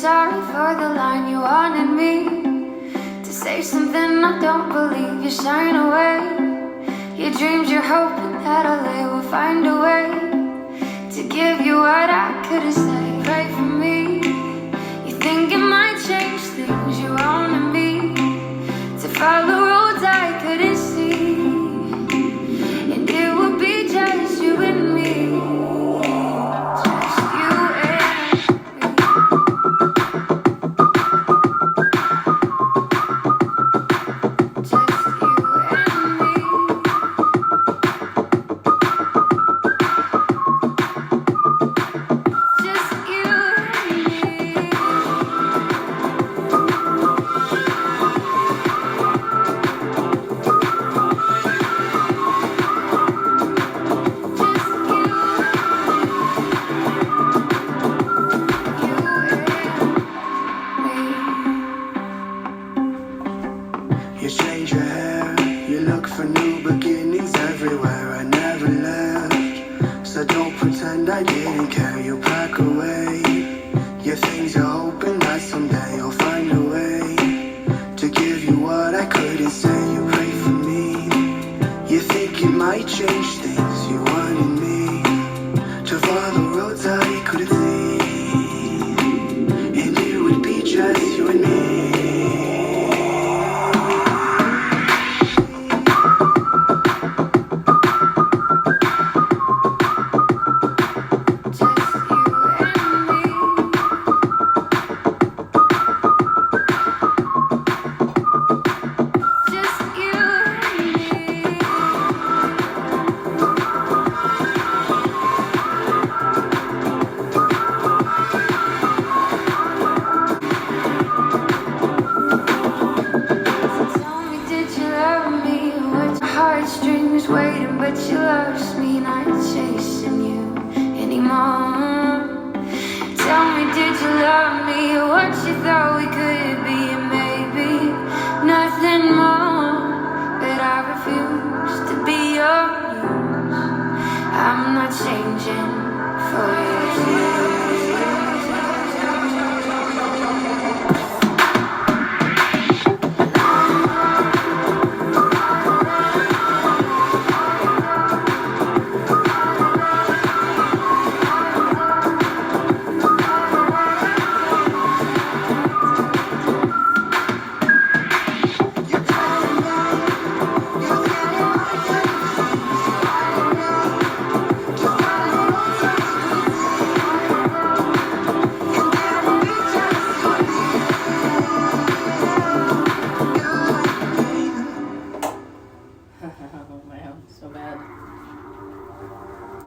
sorry for the line. You wanted me to say something I don't believe. You're shying away. Your dreams, you're hoping that I will find a way to give you what I couldn't say. Pray for me. You think it might change things. You wanted me to follow roads I couldn't see, and it would be just you and me.